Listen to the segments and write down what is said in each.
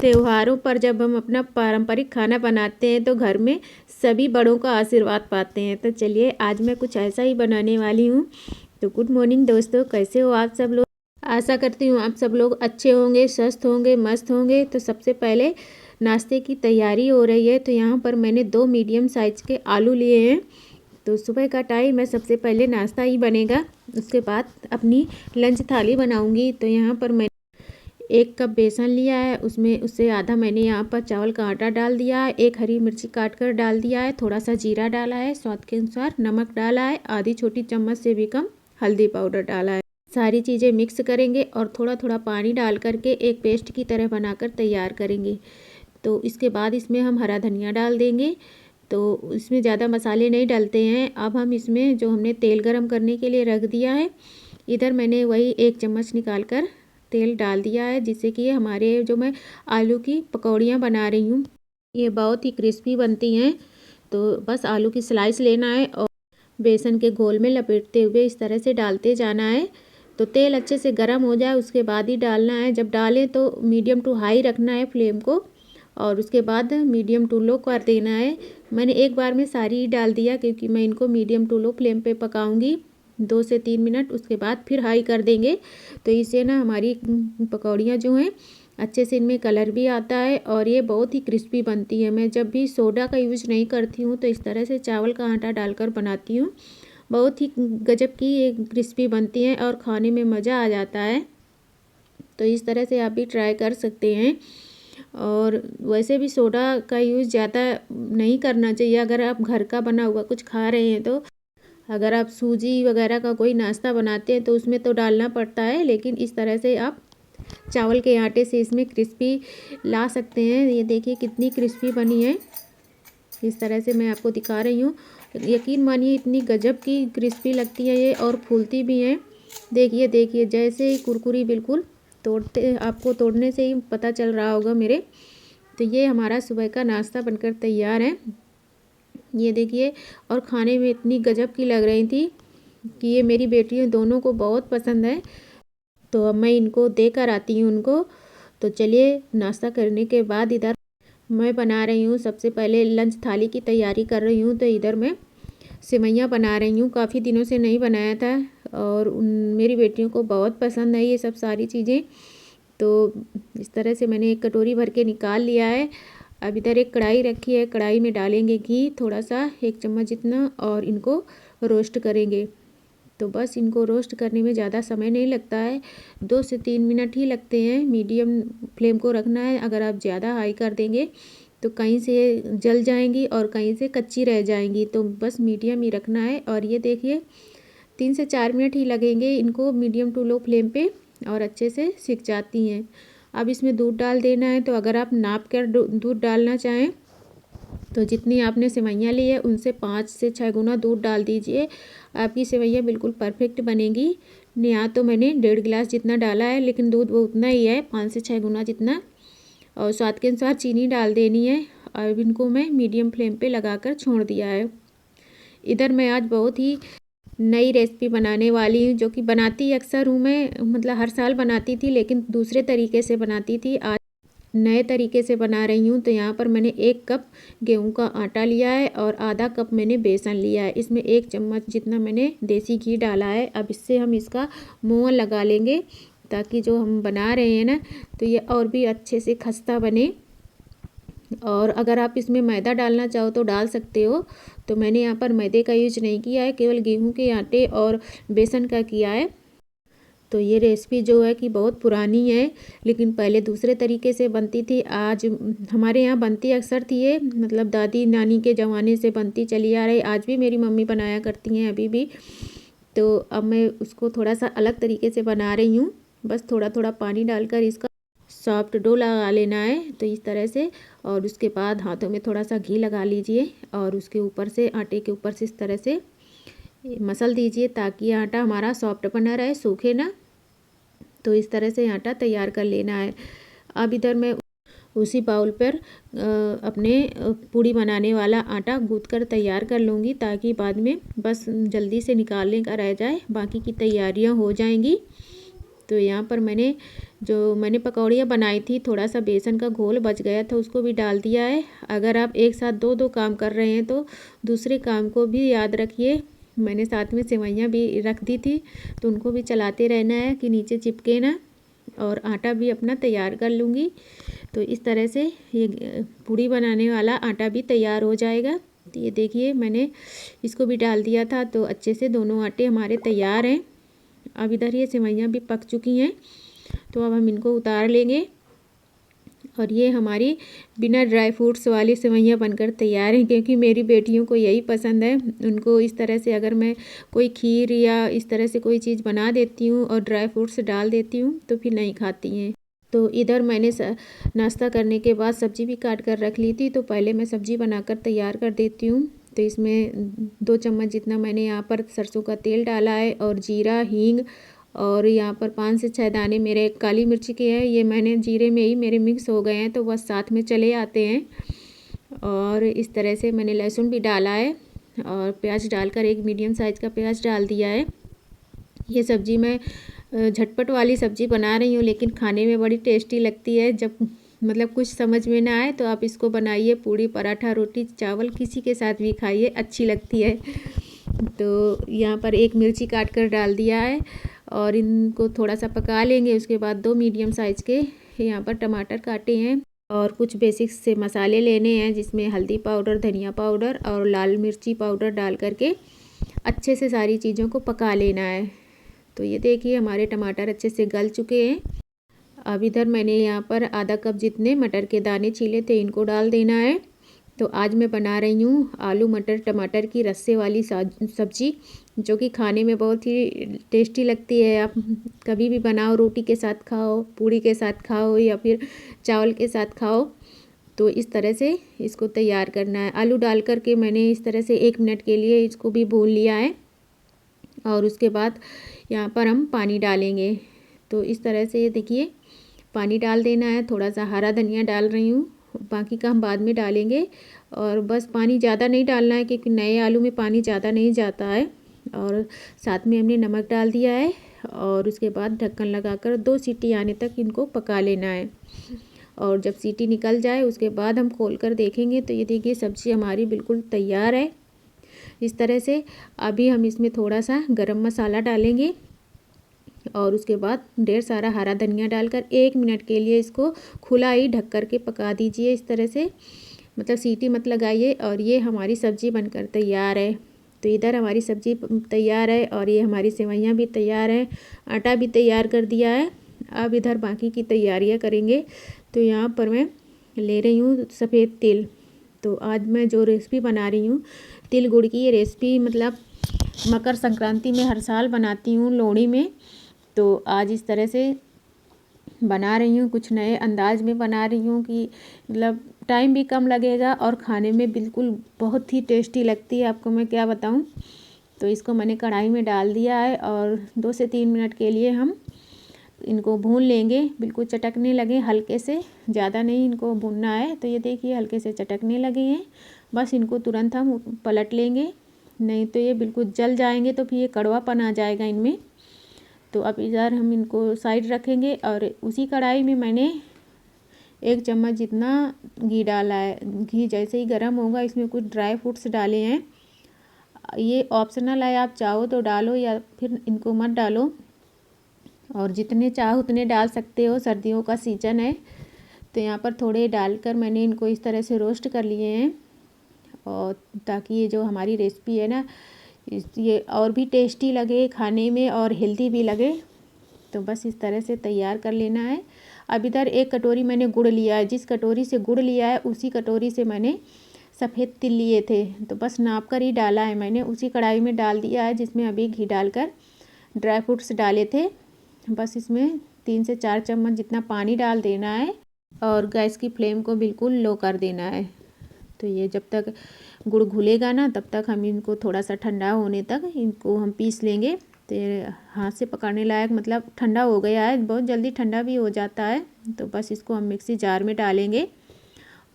त्योहारों पर जब हम अपना पारंपरिक खाना बनाते हैं तो घर में सभी बड़ों का आशीर्वाद पाते हैं। तो चलिए आज मैं कुछ ऐसा ही बनाने वाली हूँ। तो गुड मॉर्निंग दोस्तों, कैसे हो आप सब लोग। आशा करती हूँ आप सब लोग अच्छे होंगे, स्वस्थ होंगे, मस्त होंगे। तो सबसे पहले नाश्ते की तैयारी हो रही है। तो यहाँ पर मैंने 2 मीडियम साइज़ के आलू लिए हैं। तो सुबह का टाइम है, सबसे पहले नाश्ता ही बनेगा, उसके बाद अपनी लंच थाली बनाऊँगी। तो यहाँ पर मैं 1 कप बेसन लिया है, उसमें उससे आधा मैंने यहाँ पर चावल का आटा डाल दिया है, 1 हरी मिर्ची काट कर डाल दिया है, थोड़ा सा जीरा डाला है, स्वाद के अनुसार नमक डाला है, आधी छोटी चम्मच से भी कम हल्दी पाउडर डाला है। सारी चीज़ें मिक्स करेंगे और थोड़ा थोड़ा पानी डाल करके एक पेस्ट की तरह बनाकर तैयार करेंगे। तो इसके बाद इसमें हम हरा धनिया डाल देंगे। तो इसमें ज़्यादा मसाले नहीं डालते हैं। अब हम इसमें जो हमने तेल गरम करने के लिए रख दिया है, इधर मैंने वही 1 चम्मच निकाल कर तेल डाल दिया है, जिससे कि हमारे जो मैं आलू की पकौड़ियाँ बना रही हूँ ये बहुत ही क्रिस्पी बनती हैं। तो बस आलू की स्लाइस लेना है और बेसन के घोल में लपेटते हुए इस तरह से डालते जाना है। तो तेल अच्छे से गर्म हो जाए उसके बाद ही डालना है। जब डालें तो मीडियम टू हाई रखना है फ्लेम को, और उसके बाद मीडियम टू लो कर देना है। मैंने एक बार में सारी ही डाल दिया क्योंकि मैं इनको मीडियम टू लो फ्लेम पे पकाऊंगी 2 से 3 मिनट, उसके बाद फिर हाई कर देंगे। तो इससे ना हमारी पकौड़ियाँ जो हैं अच्छे से इनमें कलर भी आता है और ये बहुत ही क्रिस्पी बनती है। मैं जब भी सोडा का यूज़ नहीं करती हूँ तो इस तरह से चावल का आटा डालकर बनाती हूँ, बहुत ही गजब की ये क्रिस्पी बनती हैं और खाने में मज़ा आ जाता है। तो इस तरह से आप भी ट्राई कर सकते हैं। और वैसे भी सोडा का यूज़ ज़्यादा नहीं करना चाहिए अगर आप घर का बना हुआ कुछ खा रहे हैं। तो अगर आप सूजी वगैरह का कोई नाश्ता बनाते हैं तो उसमें तो डालना पड़ता है, लेकिन इस तरह से आप चावल के आटे से इसमें क्रिस्पी ला सकते हैं। ये देखिए कितनी क्रिस्पी बनी है, इस तरह से मैं आपको दिखा रही हूँ। यकीन मानिए इतनी गजब की क्रिस्पी लगती है ये और फूलती भी हैं। देखिए देखिए जैसे ही कुरकुरी, बिल्कुल तोड़ते आपको तोड़ने से ही पता चल रहा होगा मेरे। तो ये हमारा सुबह का नाश्ता बनकर तैयार है, ये देखिए। और खाने में इतनी गजब की लग रही थी कि ये मेरी बेटियों दोनों को बहुत पसंद है। तो अब मैं इनको देकर आती हूँ उनको। तो चलिए नाश्ता करने के बाद इधर मैं बना रही हूँ, सबसे पहले लंच थाली की तैयारी कर रही हूँ। तो इधर मैं सेवइयाँ बना रही हूँ, काफ़ी दिनों से नहीं बनाया था और मेरी बेटियों को बहुत पसंद है ये सब सारी चीज़ें। तो इस तरह से मैंने एक कटोरी भर के निकाल लिया है। अब इधर एक कढ़ाई रखी है, कढ़ाई में डालेंगे घी थोड़ा सा, 1 चम्मच जितना, और इनको रोस्ट करेंगे। तो बस इनको रोस्ट करने में ज़्यादा समय नहीं लगता है, 2 से 3 मिनट ही लगते हैं। मीडियम फ्लेम को रखना है, अगर आप ज़्यादा हाई कर देंगे तो कहीं से जल जाएंगी और कहीं से कच्ची रह जाएंगी। तो बस मीडियम ही रखना है। और ये देखिए 3 से 4 मिनट ही लगेंगे इनको मीडियम टू लो फ्लेम पे, और अच्छे से सिक जाती हैं। अब इसमें दूध डाल देना है। तो अगर आप नाप कर दूध डालना चाहें तो जितनी आपने सेवइयाँ ली है उनसे 5 से 6 गुना दूध डाल दीजिए, आपकी सेवइयाँ बिल्कुल परफेक्ट बनेगी। यहाँ तो मैंने 1.5 गिलास जितना डाला है, लेकिन दूध वो उतना ही है, 5 से 6 गुना जितना। और स्वाद के अनुसार चीनी डाल देनी है। अब इनको मैं मीडियम फ्लेम पे लगाकर छोड़ दिया है। इधर मैं आज बहुत ही नई रेसिपी बनाने वाली हूँ, जो कि बनाती अक्सर हूँ मैं, मतलब हर साल बनाती थी लेकिन दूसरे तरीके से बनाती थी, आज नए तरीके से बना रही हूँ। तो यहाँ पर मैंने 1 कप गेहूं का आटा लिया है और आधा कप मैंने बेसन लिया है, इसमें 1 चम्मच जितना मैंने देसी घी डाला है। अब इससे हम इसका मुँह लगा लेंगे ताकि जो हम बना रहे हैं ना तो ये और भी अच्छे से खस्ता बने। और अगर आप इसमें मैदा डालना चाहो तो डाल सकते हो। तो मैंने यहाँ पर मैदे का यूज नहीं किया है, केवल गेहूं के आटे और बेसन का किया है। तो ये रेसिपी जो है कि बहुत पुरानी है, लेकिन पहले दूसरे तरीके से बनती थी। आज हमारे यहाँ बनती अक्सर थी ये, मतलब दादी नानी के ज़माने से बनती चली आ रही, आज भी मेरी मम्मी बनाया करती हैं अभी भी। तो अब मैं उसको थोड़ा सा अलग तरीके से बना रही हूँ, बस थोड़ा थोड़ा पानी डालकर इसका सॉफ्ट डो लगा लेना है। तो इस तरह से, और उसके बाद हाथों में थोड़ा सा घी लगा लीजिए और उसके ऊपर से, आटे के ऊपर से इस तरह से मसल दीजिए ताकि आटा हमारा सॉफ्ट बना रहे, सूखे ना। तो इस तरह से आटा तैयार कर लेना है। अब इधर मैं उसी बाउल पर अपने पूड़ी बनाने वाला आटा गूँथ कर तैयार कर लूँगी, ताकि बाद में बस जल्दी से निकालने का रह जाए, बाकी की तैयारियां हो जाएंगी। तो यहाँ पर मैंने पकौड़ियाँ बनाई थी, थोड़ा सा बेसन का घोल बच गया था, उसको भी डाल दिया है। अगर आप एक साथ दो काम कर रहे हैं तो दूसरे काम को भी याद रखिए। मैंने साथ में सेवइयाँ भी रख दी थी, तो उनको भी चलाते रहना है कि नीचे चिपके ना। और आटा भी अपना तैयार कर लूँगी। तो इस तरह से ये पूड़ी बनाने वाला आटा भी तैयार हो जाएगा। तो ये देखिए मैंने इसको भी डाल दिया था, तो अच्छे से दोनों आटे हमारे तैयार हैं। अब इधर ये सेवइयाँ भी पक चुकी हैं, तो अब हम इनको उतार लेंगे। और ये हमारी बिना ड्राई फ्रूट्स वाली सेवइयाँ बनकर तैयार हैं, क्योंकि मेरी बेटियों को यही पसंद है। उनको इस तरह से अगर मैं कोई खीर या इस तरह से कोई चीज़ बना देती हूँ और ड्राई फ्रूट्स डाल देती हूँ तो फिर नहीं खाती हैं। तो इधर मैंने नाश्ता करने के बाद सब्ज़ी भी काट कर रख ली थी, तो पहले मैं सब्ज़ी बनाकर तैयार कर देती हूँ। तो इसमें 2 चम्मच जितना मैंने यहाँ पर सरसों का तेल डाला है, और जीरा, हींग, और यहाँ पर 5 से 6 दाने मेरे काली मिर्ची के हैं। ये मैंने जीरे में ही मेरे मिक्स हो गए हैं, तो बस साथ में चले आते हैं। और इस तरह से मैंने लहसुन भी डाला है, और प्याज डालकर एक मीडियम साइज़ का प्याज डाल दिया है। ये सब्ज़ी मैं झटपट वाली सब्ज़ी बना रही हूँ, लेकिन खाने में बड़ी टेस्टी लगती है। जब मतलब कुछ समझ में ना आए तो आप इसको बनाइए, पूड़ी, पराठा, रोटी, चावल किसी के साथ भी खाइए, अच्छी लगती है। तो यहाँ पर एक मिर्ची काट कर डाल दिया है, और इनको थोड़ा सा पका लेंगे। उसके बाद 2 मीडियम साइज़ के यहाँ पर टमाटर काटे हैं, और कुछ बेसिक से मसाले लेने हैं, जिसमें हल्दी पाउडर, धनिया पाउडर और लाल मिर्ची पाउडर डाल करके अच्छे से सारी चीज़ों को पका लेना है। तो ये देखिए हमारे टमाटर अच्छे से गल चुके हैं। अब इधर मैंने यहाँ पर आधा कप जितने मटर के दाने छीले थे, इनको डाल देना है। तो आज मैं बना रही हूँ आलू मटर टमाटर की रस्से वाली सब्ज़ी, जो कि खाने में बहुत ही टेस्टी लगती है। आप कभी भी बनाओ, रोटी के साथ खाओ, पूड़ी के साथ खाओ, या फिर चावल के साथ खाओ। तो इस तरह से इसको तैयार करना है। आलू डाल करके मैंने इस तरह से 1 मिनट के लिए इसको भी भून लिया है, और उसके बाद यहाँ पर हम पानी डालेंगे। तो इस तरह से ये देखिए पानी डाल देना है। थोड़ा सा हरा धनिया डाल रही हूँ, बाकी का हम बाद में डालेंगे। और बस पानी ज़्यादा नहीं डालना है, क्योंकि नए आलू में पानी ज़्यादा नहीं जाता है। और साथ में हमने नमक डाल दिया है, और उसके बाद ढक्कन लगाकर 2 सीटी आने तक इनको पका लेना है। और जब सीटी निकल जाए उसके बाद हम खोल कर देखेंगे। तो ये देखिए सब्ज़ी हमारी बिल्कुल तैयार है। इस तरह से अभी हम इसमें थोड़ा सा गरम मसाला डालेंगे, और उसके बाद ढेर सारा हरा धनिया डालकर 1 मिनट के लिए इसको खुला ही ढक कर के पका दीजिए। इस तरह से मतलब सीटी मत लगाइए, और ये हमारी सब्ज़ी बनकर तैयार है। तो इधर हमारी सब्ज़ी तैयार है, और ये हमारी सेवइयाँ भी तैयार हैं, आटा भी तैयार कर दिया है। अब इधर बाकी की तैयारियाँ करेंगे। तो यहाँ पर मैं ले रही हूँ सफ़ेद तिल। तो आज मैं जो रेसिपी बना रही हूँ तिल गुड़ की, ये रेसिपी मतलब मकर संक्रांति में हर साल बनाती हूँ, लोहड़ी में। तो आज इस तरह से बना रही हूँ, कुछ नए अंदाज में बना रही हूँ कि मतलब टाइम भी कम लगेगा और खाने में बिल्कुल बहुत ही टेस्टी लगती है। आपको मैं क्या बताऊँ। तो इसको मैंने कढ़ाई में डाल दिया है, और 2 से 3 मिनट के लिए हम इनको भून लेंगे, बिल्कुल चटकने लगे हल्के से, ज़्यादा नहीं इनको भूनना है। तो ये देखिए हल्के से चटकने लगे हैं, बस इनको तुरंत हम पलट लेंगे, नहीं तो ये बिल्कुल जल जाएंगे, तो फिर ये कड़वापन आ जाएगा इनमें। तो अब इधर हम इनको साइड रखेंगे, और उसी कढ़ाई में मैंने 1 चम्मच जितना घी डाला है। घी जैसे ही गर्म होगा इसमें कुछ ड्राई फ्रूट्स डाले हैं। ये ऑप्शनल है, आप चाहो तो डालो या फिर इनको मत डालो, और जितने चाहो उतने डाल सकते हो, सर्दियों का सीज़न है। तो यहाँ पर थोड़े डालकर मैंने इनको इस तरह से रोस्ट कर लिए हैं, और ताकि ये जो हमारी रेसिपी है ना, ये और भी टेस्टी लगे खाने में और हेल्दी भी लगे। तो बस इस तरह से तैयार कर लेना है। अब इधर 1 कटोरी मैंने गुड़ लिया है। जिस कटोरी से गुड़ लिया है उसी कटोरी से मैंने सफ़ेद तिल लिए थे, तो बस नाप कर ही डाला है मैंने। उसी कढ़ाई में डाल दिया है जिसमें अभी घी डालकर ड्राई फ्रूट्स डाले थे। बस इसमें 3 से 4 चम्मच जितना पानी डाल देना है, और गैस की फ्लेम को बिल्कुल लो कर देना है। तो ये जब तक गुड़ घुलेगा ना, तब तक हम इनको थोड़ा सा ठंडा होने तक इनको हम पीस लेंगे। तो हाथ से पकड़ने लायक मतलब ठंडा हो गया है, बहुत जल्दी ठंडा भी हो जाता है। तो बस इसको हम मिक्सी जार में डालेंगे,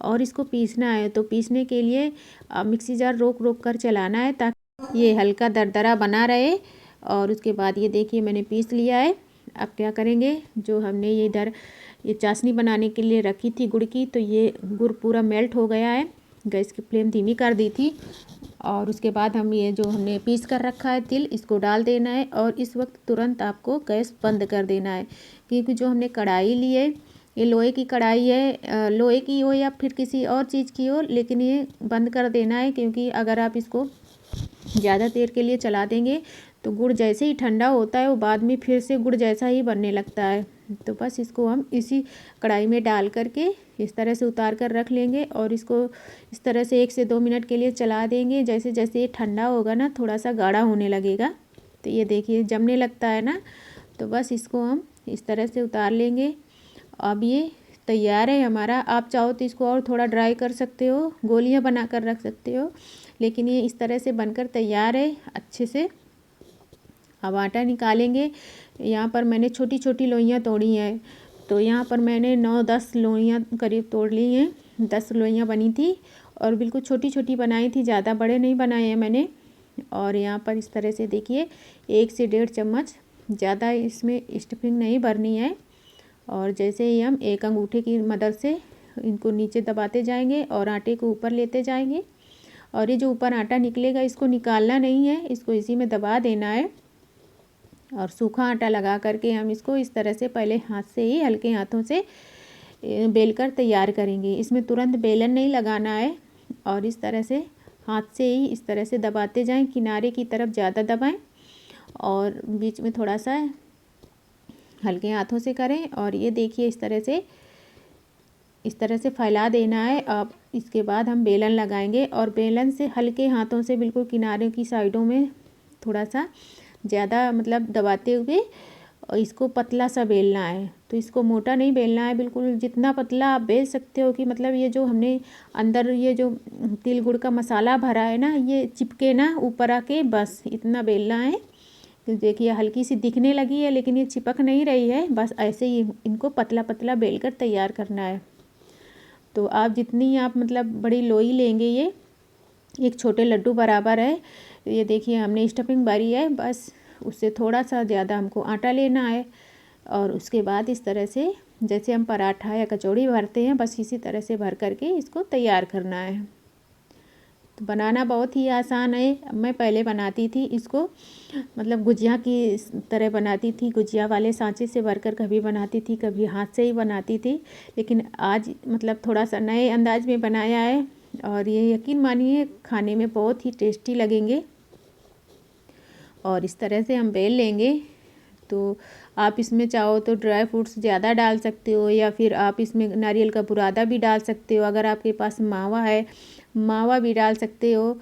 और इसको पीसना है। तो पीसने के लिए मिक्सी जार रोक रोक कर चलाना है, ताकि ये हल्का दरदरा बना रहे। और उसके बाद ये देखिए मैंने पीस लिया है। अब क्या करेंगे, जो हमने ये इधर ये चाशनी बनाने के लिए रखी थी गुड़ की, तो ये गुड़ पूरा मेल्ट हो गया है। गैस की फ्लेम धीमी कर दी थी और उसके बाद हम ये जो हमने पीस कर रखा है तिल, इसको डाल देना है और इस वक्त तुरंत आपको गैस बंद कर देना है, क्योंकि जो हमने कढ़ाई ली है ये लोहे की कढ़ाई है, लोहे की हो या फिर किसी और चीज़ की हो, लेकिन ये बंद कर देना है, क्योंकि अगर आप इसको ज़्यादा देर के लिए चला देंगे तो गुड़ जैसे ही ठंडा होता है वो बाद में फिर से गुड़ जैसा ही बनने लगता है। तो बस इसको हम इसी कढ़ाई में डाल करके इस तरह से उतार कर रख लेंगे और इसको इस तरह से 1 से 2 मिनट के लिए चला देंगे। जैसे जैसे ये ठंडा होगा ना, थोड़ा सा गाढ़ा होने लगेगा, तो ये देखिए जमने लगता है ना, तो बस इसको हम इस तरह से उतार लेंगे। अब ये तैयार है हमारा। आप चाहो तो इसको और थोड़ा ड्राई कर सकते हो, गोलियां बना कर रख सकते हो, लेकिन ये इस तरह से बनकर तैयार है अच्छे से। अब आटा निकालेंगे। यहाँ पर मैंने छोटी छोटी लोइयाँ तोड़ी हैं, तो यहाँ पर मैंने 9-10 लोइयाँ करीब तोड़ ली हैं। 10 लोइयाँ बनी थी और बिल्कुल छोटी छोटी बनाई थी, ज़्यादा बड़े नहीं बनाए हैं मैंने। और यहाँ पर इस तरह से देखिए 1 से 1.5 चम्मच, ज़्यादा इसमें स्टफिंग नहीं भरनी है। और जैसे ही हम एक अंगूठे की मदद से इनको नीचे दबाते जाएंगे और आटे को ऊपर लेते जाएंगे, और ये जो ऊपर आटा निकलेगा इसको निकालना नहीं है, इसको इसी में दबा देना है। और सूखा आटा लगा करके हम इसको इस तरह से पहले हाथ से ही हल्के हाथों से बेलकर तैयार करेंगे। इसमें तुरंत बेलन नहीं लगाना है और इस तरह से हाथ से ही इस तरह से दबाते जाएं, किनारे की तरफ ज़्यादा दबाएं और बीच में थोड़ा सा हल्के हाथों से करें। और ये देखिए इस तरह से फैला देना है। अब इसके बाद हम बेलन लगाएंगे और बेलन से हल्के हाथों से बिल्कुल किनारे की साइडों में थोड़ा सा ज़्यादा मतलब दबाते हुए और इसको पतला सा बेलना है। तो इसको मोटा नहीं बेलना है, बिल्कुल जितना पतला आप बेल सकते हो कि मतलब ये जो हमने अंदर ये जो तिल गुड़ का मसाला भरा है ना, ये चिपके ना ऊपर आके, बस इतना बेलना है। तो देखिए हल्की सी दिखने लगी है लेकिन ये चिपक नहीं रही है, बस ऐसे ही इनको पतला पतला बेल कर तैयार करना है। तो आप जितनी आप मतलब बड़ी लोई लेंगे, ये एक छोटे लड्डू बराबर है। ये देखिए हमने स्टफिंग भरी है, बस उससे थोड़ा सा ज़्यादा हमको आटा लेना है और उसके बाद इस तरह से जैसे हम पराठा या कचौड़ी भरते हैं, बस इसी तरह से भर करके इसको तैयार करना है। तो बनाना बहुत ही आसान है। मैं पहले बनाती थी इसको मतलब गुजिया की तरह बनाती थी, गुजिया वाले सांचे से भरकर कभी बनाती थी, कभी हाथ से ही बनाती थी, लेकिन आज मतलब थोड़ा सा नए अंदाज में बनाया है और ये यकीन मानिए खाने में बहुत ही टेस्टी लगेंगे। और इस तरह से हम बेल लेंगे। तो आप इसमें चाहो तो ड्राई फ्रूट्स ज़्यादा डाल सकते हो या फिर आप इसमें नारियल का बुरादा भी डाल सकते हो, अगर आपके पास मावा है मावा भी डाल सकते हो।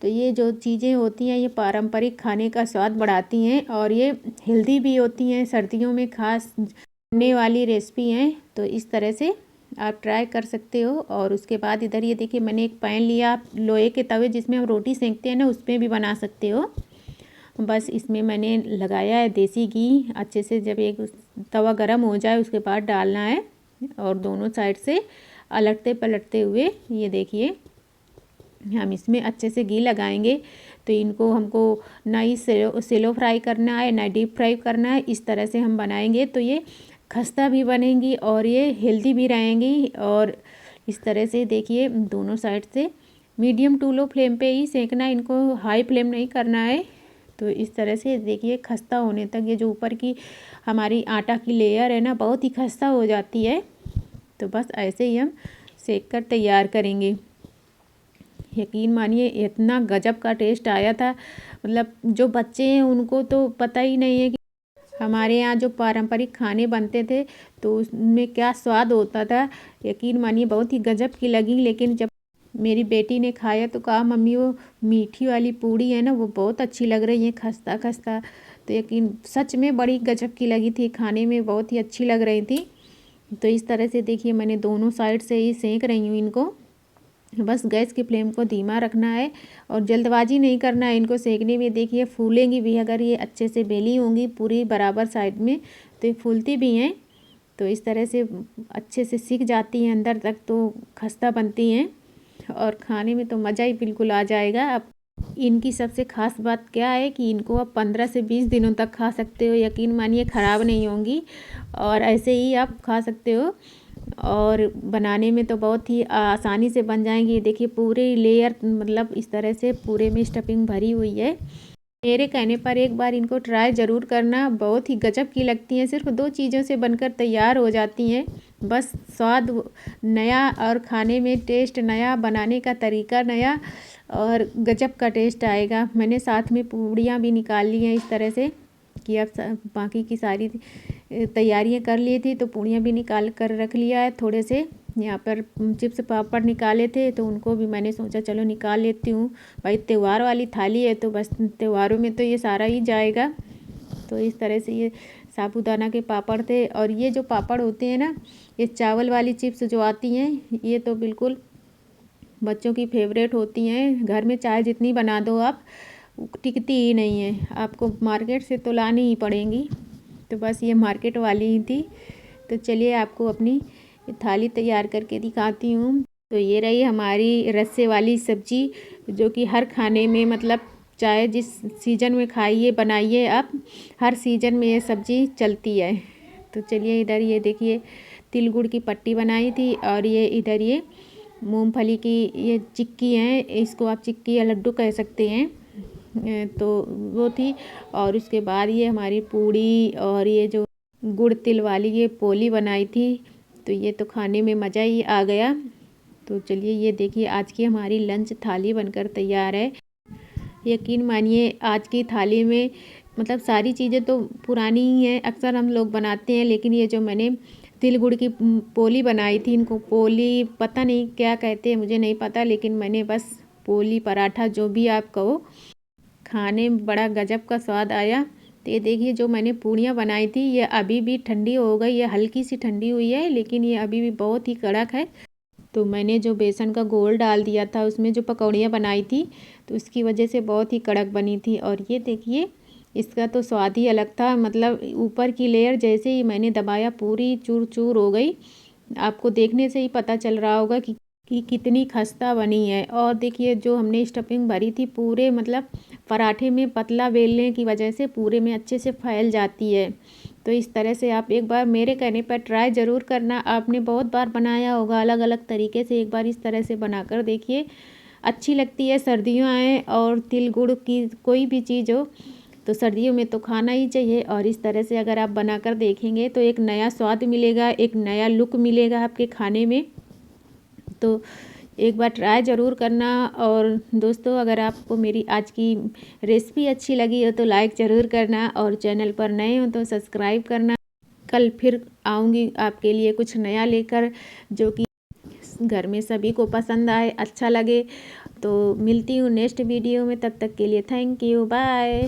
तो ये जो चीज़ें होती हैं ये पारंपरिक खाने का स्वाद बढ़ाती हैं और ये हेल्दी भी होती हैं, सर्दियों में खास बनने वाली रेसिपी हैं। तो इस तरह से आप ट्राई कर सकते हो। और उसके बाद इधर ये देखिए मैंने एक पैन लिया लोहे के तवे जिसमें हम रोटी सेंकते हैं ना, उसमें भी बना सकते हो। बस इसमें मैंने लगाया है देसी घी अच्छे से। जब एक तवा गरम हो जाए उसके बाद डालना है और दोनों साइड से अलटते पलटते हुए ये देखिए हम इसमें अच्छे से घी लगाएंगे। तो इनको हमको ना ही सेलो फ्राई करना है ना डीप फ्राई करना है, इस तरह से हम बनाएंगे तो ये खस्ता भी बनेंगी और ये हेल्दी भी रहेंगी। और इस तरह से देखिए दोनों साइड से मीडियम टू लो फ्लेम पे ही सेकना है, इनको हाई फ्लेम नहीं करना है। तो इस तरह से देखिए खस्ता होने तक, ये जो ऊपर की हमारी आटा की लेयर है ना बहुत ही खस्ता हो जाती है। तो बस ऐसे ही हम सेक कर तैयार करेंगे। यकीन मानिए इतना गजब का टेस्ट आया था, मतलब जो बच्चे हैं उनको तो पता ही नहीं है कि हमारे यहाँ जो पारंपरिक खाने बनते थे तो उसमें क्या स्वाद होता था। यकीन मानिए बहुत ही गजब की लगी। लेकिन जब मेरी बेटी ने खाया तो कहा मम्मी वो मीठी वाली पूड़ी है ना वो बहुत अच्छी लग रही है खस्ता खस्ता। तो यकीन सच में बड़ी गजब की लगी थी, खाने में बहुत ही अच्छी लग रही थी। तो इस तरह से देखिए मैंने दोनों साइड से ही सेक रही हूँ इनको। बस गैस की फ्लेम को धीमा रखना है और जल्दबाजी नहीं करना है इनको सेकने में। देखिए फूलेंगी भी, अगर ये अच्छे से बेली होंगी पूरी बराबर साइड में तो ये फूलती भी हैं। तो इस तरह से अच्छे से सिक जाती हैं अंदर तक तो खस्ता बनती हैं और खाने में तो मज़ा ही बिल्कुल आ जाएगा। अब इनकी सबसे ख़ास बात क्या है कि इनको आप 15 से 20 दिनों तक खा सकते हो, यकीन मानिए ख़राब नहीं होंगी और ऐसे ही आप खा सकते हो। और बनाने में तो बहुत ही आसानी से बन जाएंगी। देखिए पूरे लेयर मतलब इस तरह से पूरे में स्टफिंग भरी हुई है। मेरे कहने पर एक बार इनको ट्राई ज़रूर करना, बहुत ही गजब की लगती हैं। सिर्फ 2 चीज़ों से बनकर तैयार हो जाती हैं, बस स्वाद नया और खाने में टेस्ट नया, बनाने का तरीका नया और गजब का टेस्ट आएगा। मैंने साथ में पूड़ियाँ भी निकाल ली हैं इस तरह से कि अब बाकी की सारी तैयारियां कर ली थी तो पूड़ियाँ भी निकाल कर रख लिया है। थोड़े से यहाँ पर चिप्स पापड़ निकाले थे तो उनको भी मैंने सोचा चलो निकाल लेती हूँ। भाई त्यौहार वाली थाली है तो बस त्योहारों में तो ये सारा ही जाएगा। तो इस तरह से ये साबूदाना के पापड़ थे। और ये जो पापड़ होते हैं ना, ये चावल वाली चिप्स जो आती हैं, ये तो बिल्कुल बच्चों की फेवरेट होती हैं। घर में चाहे जितनी बना दो आप, टिकती ही नहीं है, आपको मार्केट से तो लानी ही पड़ेंगी। तो बस ये मार्केट वाली ही थी। तो चलिए आपको अपनी थाली तैयार करके दिखाती हूँ। तो ये रही हमारी रस्से वाली सब्जी, जो कि हर खाने में मतलब चाहे जिस सीज़न में खाइए बनाइए आप, हर सीज़न में ये सब्जी चलती है। तो चलिए इधर ये देखिए तिल गुड़ की पट्टी बनाई थी और ये इधर ये मूंगफली की ये चिक्की हैं, इसको आप चिक्की या लड्डू कह सकते हैं। तो वो थी। और उसके बाद ये हमारी पूड़ी और ये जो गुड़ तिल वाली ये पोली बनाई थी। तो ये तो खाने में मज़ा ही आ गया। तो चलिए ये देखिए आज की हमारी लंच थाली बनकर तैयार है। यकीन मानिए आज की थाली में मतलब सारी चीज़ें तो पुरानी ही हैं, अक्सर हम लोग बनाते हैं, लेकिन ये जो मैंने तिल गुड़ की पोली बनाई थी, इनको पोली पता नहीं क्या कहते हैं, मुझे नहीं पता, लेकिन मैंने बस पोली पराठा जो भी आप कहो, खाने में बड़ा गजब का स्वाद आया। तो ये देखिए जो मैंने पूड़ियाँ बनाई थी ये अभी भी ठंडी हो गई, ये हल्की सी ठंडी हुई है लेकिन ये अभी भी बहुत ही कड़क है। तो मैंने जो बेसन का घोल डाल दिया था उसमें जो पकौड़ियाँ बनाई थी तो उसकी वजह से बहुत ही कड़क बनी थी। और ये देखिए इसका तो स्वाद ही अलग था, मतलब ऊपर की लेयर जैसे ही मैंने दबाया पूरी चूर चूर हो गई। आपको देखने से ही पता चल रहा होगा कि कितनी खस्ता बनी है। और देखिए जो हमने स्टफिंग भरी थी पूरे मतलब पराठे में पतला बेलने की वजह से पूरे में अच्छे से फैल जाती है। तो इस तरह से आप एक बार मेरे कहने पर ट्राई ज़रूर करना। आपने बहुत बार बनाया होगा अलग अलग तरीके से, एक बार इस तरह से बनाकर देखिए, अच्छी लगती है। सर्दियाँ आएँ और तिल गुड़ की कोई भी चीज़ हो तो सर्दियों में तो खाना ही चाहिए। और इस तरह से अगर आप बनाकर देखेंगे तो एक नया स्वाद मिलेगा, एक नया लुक मिलेगा आपके खाने में। तो एक बार ट्राई ज़रूर करना। और दोस्तों अगर आपको मेरी आज की रेसिपी अच्छी लगी हो तो लाइक ज़रूर करना और चैनल पर नए हो तो सब्सक्राइब करना। कल फिर आऊँगी आपके लिए कुछ नया लेकर जो कि घर में सभी को पसंद आए, अच्छा लगे। तो मिलती हूँ नेक्स्ट वीडियो में, तब तक के लिए थैंक यू, बाय।